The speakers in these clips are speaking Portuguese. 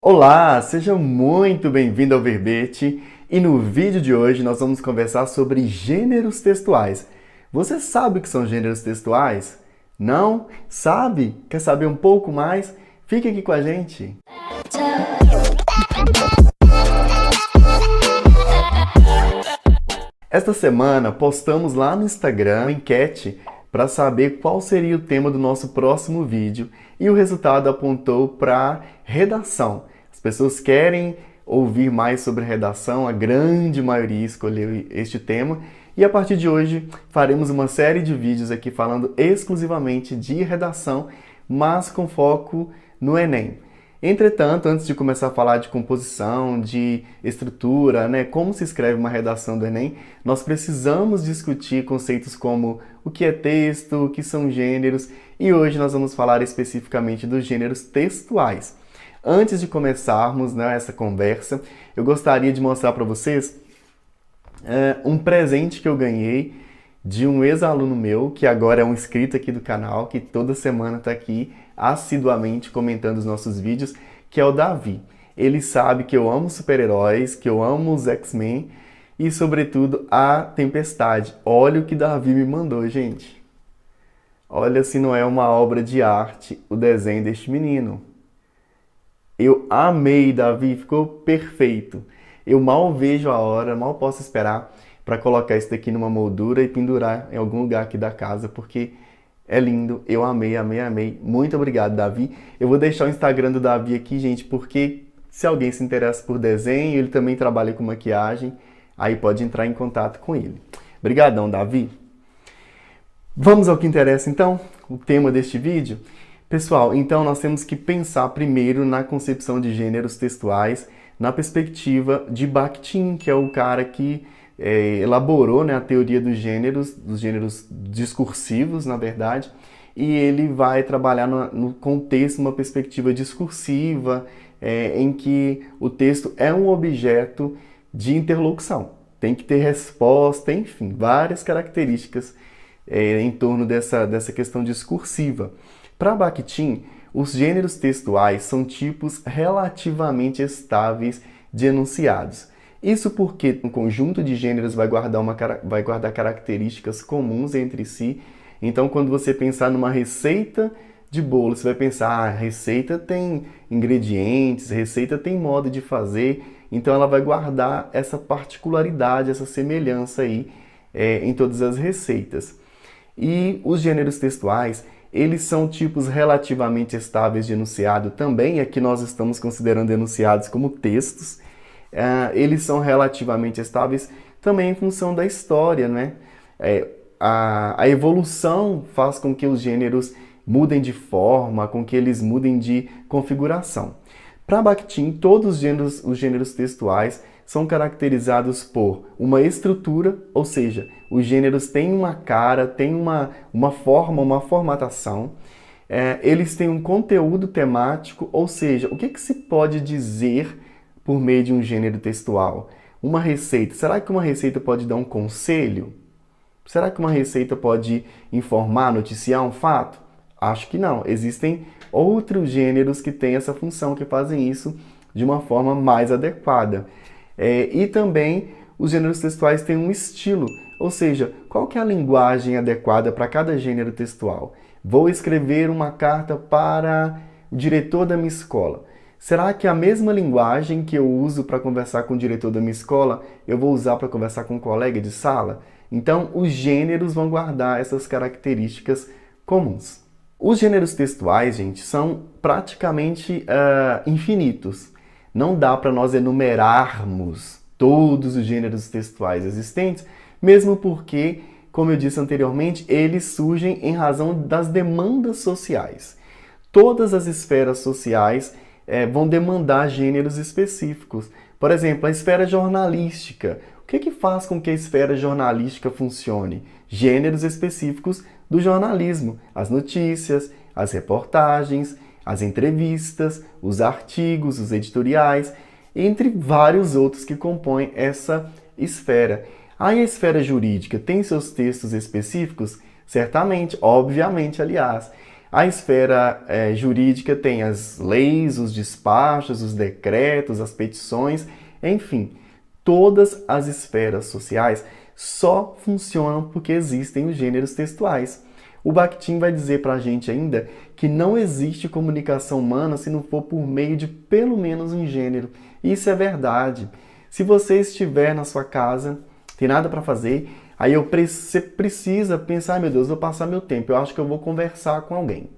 Olá, seja muito bem-vindo ao Verbete e no vídeo de hoje nós vamos conversar sobre gêneros textuais. Você sabe o que são gêneros textuais? Não? Sabe? Quer saber um pouco mais? Fique aqui com a gente! Esta semana postamos lá no Instagram uma enquete para saber qual seria o tema do nosso próximo vídeo e o resultado apontou para redação. As pessoas querem ouvir mais sobre redação, a grande maioria escolheu este tema e a partir de hoje faremos uma série de vídeos aqui falando exclusivamente de redação, mas com foco no Enem. Entretanto, antes de começar a falar de composição, de estrutura, como se escreve uma redação do Enem, nós precisamos discutir conceitos como o que é texto, o que são gêneros, e hoje nós vamos falar especificamente dos gêneros textuais. Antes de começarmos essa conversa, eu gostaria de mostrar para vocês um presente que eu ganhei de um ex-aluno meu, que agora é um inscrito aqui do canal, que toda semana está aqui assiduamente comentando os nossos vídeos, que é o Davi. Ele sabe que eu amo super-heróis, que eu amo os X-Men e, sobretudo, a Tempestade. Olha o que Davi me mandou, gente. Olha se não é uma obra de arte o desenho deste menino. Eu amei, Davi, ficou perfeito. Eu mal vejo a hora, mal posso esperar para colocar isso daqui numa moldura e pendurar em algum lugar aqui da casa, porque é lindo, eu amei, amei, amei. Muito obrigado, Davi. Eu vou deixar o Instagram do Davi aqui, gente, porque se alguém se interessa por desenho, ele também trabalha com maquiagem, aí pode entrar em contato com ele. Obrigadão, Davi. Vamos ao que interessa, então, o tema deste vídeo. Pessoal, então nós temos que pensar primeiro na concepção de gêneros textuais, na perspectiva de Bakhtin, que é o cara que elaborou a teoria dos gêneros discursivos, na verdade, e ele vai trabalhar no contexto, uma perspectiva discursiva, em que o texto é um objeto de interlocução. Tem que ter resposta, enfim, várias características em torno dessa questão discursiva. Para Bakhtin, os gêneros textuais são tipos relativamente estáveis de enunciados. Isso porque um conjunto de gêneros vai guardar características comuns entre si. Então, quando você pensar numa receita de bolo, você vai pensar, receita tem ingredientes, receita tem modo de fazer. Então, ela vai guardar essa particularidade, essa semelhança aí em todas as receitas. E os gêneros textuais, eles são tipos relativamente estáveis de enunciado também. Aqui nós estamos considerando enunciados como textos. Eles são relativamente estáveis também em função da história, a evolução faz com que os gêneros mudem de forma, com que eles mudem de configuração. Para Bakhtin, todos os gêneros textuais são caracterizados por uma estrutura, ou seja, os gêneros têm uma cara, têm uma forma, uma formatação. Eles têm um conteúdo temático, ou seja, o que se pode dizer por meio de um gênero textual? Uma receita. Será que uma receita pode dar um conselho? Será que uma receita pode informar, noticiar um fato? Acho que não. Existem outros gêneros que têm essa função, que fazem isso de uma forma mais adequada. E também os gêneros textuais têm um estilo, ou seja, qual que é a linguagem adequada para cada gênero textual? Vou escrever uma carta para o diretor da minha escola. Será que a mesma linguagem que eu uso para conversar com o diretor da minha escola, eu vou usar para conversar com um colega de sala? Então, os gêneros vão guardar essas características comuns. Os gêneros textuais, gente, são praticamente infinitos. Não dá para nós enumerarmos todos os gêneros textuais existentes, mesmo porque, como eu disse anteriormente, eles surgem em razão das demandas sociais. Todas as esferas sociais vão demandar gêneros específicos. Por exemplo, a esfera jornalística. O que faz com que a esfera jornalística funcione? Gêneros específicos do jornalismo. As notícias, as reportagens, as entrevistas, os artigos, os editoriais, entre vários outros que compõem essa esfera. Aí a esfera jurídica tem seus textos específicos? Certamente, obviamente, aliás. A esfera jurídica tem as leis, os despachos, os decretos, as petições, enfim, todas as esferas sociais só funcionam porque existem os gêneros textuais. O Bakhtin vai dizer para a gente ainda que não existe comunicação humana se não for por meio de pelo menos um gênero. Isso é verdade. Se você estiver na sua casa, tem nada para fazer, aí você precisa pensar, meu Deus, vou passar meu tempo, eu acho que eu vou conversar com alguém.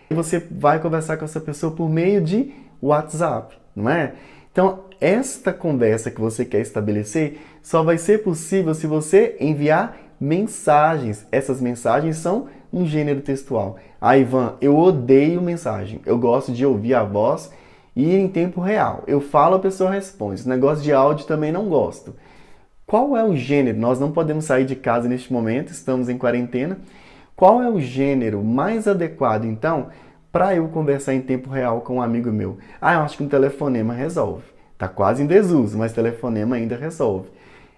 E você vai conversar com essa pessoa por meio de WhatsApp, não é? Então, esta conversa que você quer estabelecer só vai ser possível se você enviar mensagens. Essas mensagens são um gênero textual. Ah, Ivan, eu odeio mensagem. Eu gosto de ouvir a voz e ir em tempo real. Eu falo, a pessoa responde. Esse negócio de áudio também não gosto. Qual é o gênero? Nós não podemos sair de casa neste momento, estamos em quarentena. Qual é o gênero mais adequado, então, para eu conversar em tempo real com um amigo meu? Ah, eu acho que um telefonema resolve. Está quase em desuso, mas telefonema ainda resolve.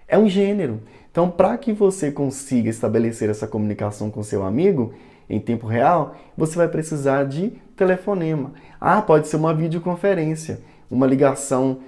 É um gênero. Então, para que você consiga estabelecer essa comunicação com seu amigo em tempo real, você vai precisar de telefonema. Ah, pode ser uma videoconferência, uma ligação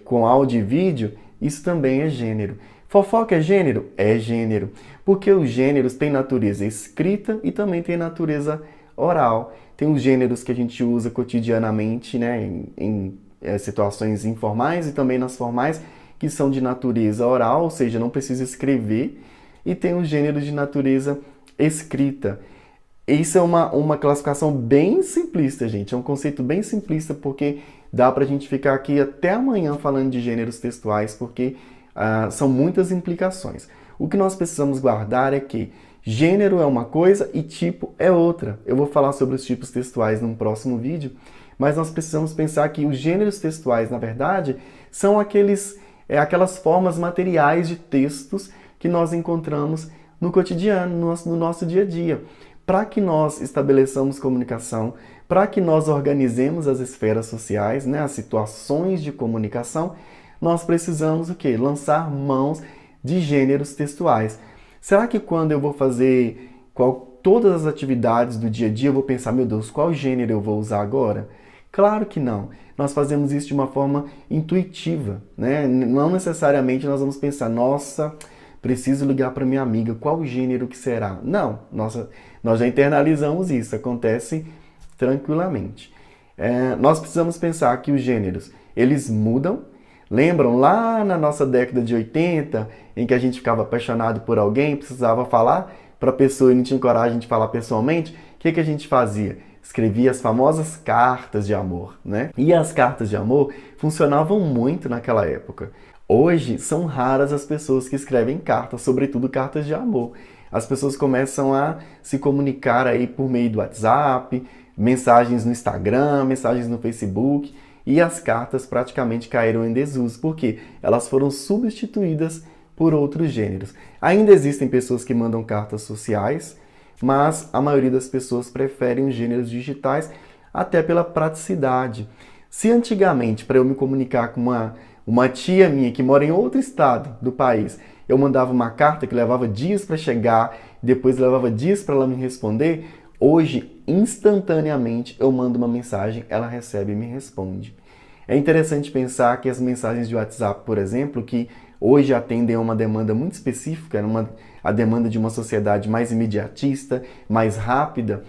com áudio e vídeo, isso também é gênero. Fofoca é gênero? É gênero. Porque os gêneros têm natureza escrita e também têm natureza oral. Tem os gêneros que a gente usa cotidianamente, né, em situações informais e também nas formais, que são de natureza oral, ou seja, não precisa escrever. E tem os gêneros de natureza escrita. Isso é uma classificação bem simplista, gente. É um conceito bem simplista, porque dá pra gente ficar aqui até amanhã falando de gêneros textuais, porque são muitas implicações. O que nós precisamos guardar é que gênero é uma coisa e tipo é outra. Eu vou falar sobre os tipos textuais num próximo vídeo, mas nós precisamos pensar que os gêneros textuais, na verdade, são aquelas formas materiais de textos que nós encontramos no cotidiano, no nosso dia a dia. Para que nós estabeleçamos comunicação, para que nós organizemos as esferas sociais, né, as situações de comunicação, nós precisamos o quê? Lançar mãos de gêneros textuais. Será que quando eu vou fazer todas as atividades do dia a dia, eu vou pensar, meu Deus, qual gênero eu vou usar agora? Claro que não. Nós fazemos isso de uma forma intuitiva, né? Não necessariamente nós vamos pensar, nossa, preciso ligar para minha amiga, qual gênero que será? Não, nós já internalizamos isso, acontece tranquilamente. Nós precisamos pensar que os gêneros, eles mudam. Lembram lá na nossa década de 80, em que a gente ficava apaixonado por alguém, precisava falar para a pessoa e não tinha coragem de falar pessoalmente? O que a gente fazia? Escrevia as famosas cartas de amor, né? E as cartas de amor funcionavam muito naquela época. Hoje são raras as pessoas que escrevem cartas, sobretudo cartas de amor. As pessoas começam a se comunicar aí por meio do WhatsApp, mensagens no Instagram, mensagens no Facebook, e as cartas praticamente caíram em desuso, porque elas foram substituídas por outros gêneros. Ainda existem pessoas que mandam cartas sociais, mas a maioria das pessoas preferem os gêneros digitais, até pela praticidade. Se antigamente, para eu me comunicar com uma tia minha que mora em outro estado do país, eu mandava uma carta que levava dias para chegar, depois levava dias para ela me responder, hoje, instantaneamente, eu mando uma mensagem, ela recebe e me responde. É interessante pensar que as mensagens de WhatsApp, por exemplo, que hoje atendem a uma demanda muito específica, a demanda de uma sociedade mais imediatista, mais rápida,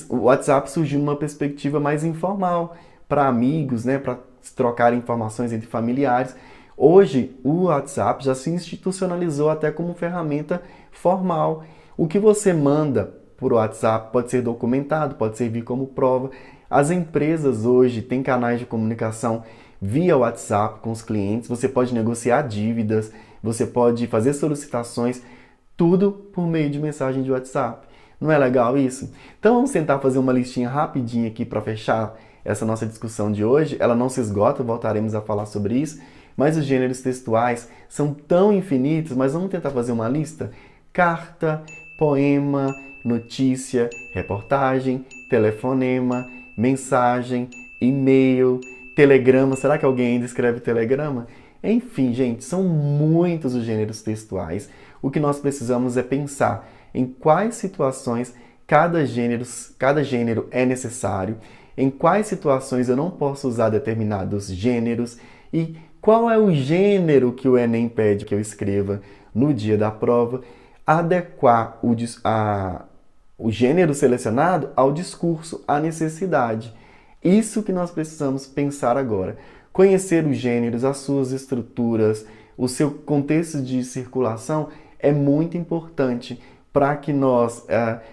o WhatsApp surgiu numa perspectiva mais informal, para amigos, né, para trocar informações entre familiares. Hoje, o WhatsApp já se institucionalizou até como ferramenta formal. O que você manda por WhatsApp pode ser documentado, pode servir como prova. As empresas hoje têm canais de comunicação via WhatsApp com os clientes, você pode negociar dívidas, você pode fazer solicitações, tudo por meio de mensagem de WhatsApp. Não é legal isso? Então vamos tentar fazer uma listinha rapidinha aqui para fechar essa nossa discussão de hoje. Ela não se esgota, voltaremos a falar sobre isso, mas os gêneros textuais são tão infinitos, mas vamos tentar fazer uma lista? Carta, poema, notícia, reportagem, telefonema, mensagem, e-mail, telegrama. Será que alguém ainda escreve telegrama? Enfim, gente, são muitos os gêneros textuais. O que nós precisamos é pensar em quais situações cada gênero é necessário, em quais situações eu não posso usar determinados gêneros e qual é o gênero que o Enem pede que eu escreva no dia da prova, adequar o gênero selecionado ao discurso, à necessidade. Isso que nós precisamos pensar agora. Conhecer os gêneros, as suas estruturas, o seu contexto de circulação é muito importante para que nós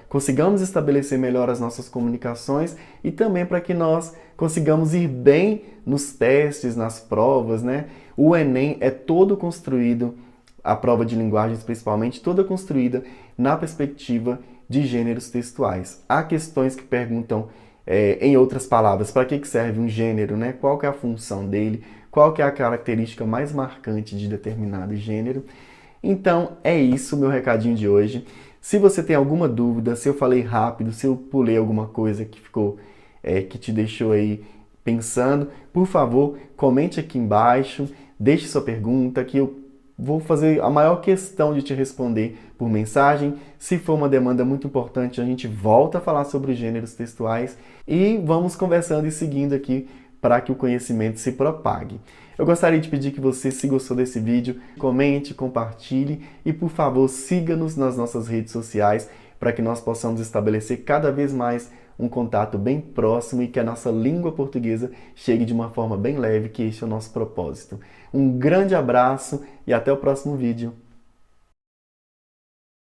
consigamos estabelecer melhor as nossas comunicações e também para que nós consigamos ir bem nos testes, nas provas, né? O Enem é todo construído, a prova de linguagens principalmente, toda construída na perspectiva de gêneros textuais. Há questões que perguntam, em outras palavras, para que serve um gênero, né? Qual que é a função dele, qual que é a característica mais marcante de determinado gênero. Então, é isso o meu recadinho de hoje. Se você tem alguma dúvida, se eu falei rápido, se eu pulei alguma coisa que ficou, que te deixou aí pensando, por favor, comente aqui embaixo, deixe sua pergunta, que eu vou fazer a maior questão de te responder por mensagem. Se for uma demanda muito importante, a gente volta a falar sobre os gêneros textuais e vamos conversando e seguindo aqui para que o conhecimento se propague. Eu gostaria de pedir que você, se gostou desse vídeo, comente, compartilhe e, por favor, siga-nos nas nossas redes sociais para que nós possamos estabelecer cada vez mais um contato bem próximo e que a nossa língua portuguesa chegue de uma forma bem leve, que este é o nosso propósito. Um grande abraço e até o próximo vídeo.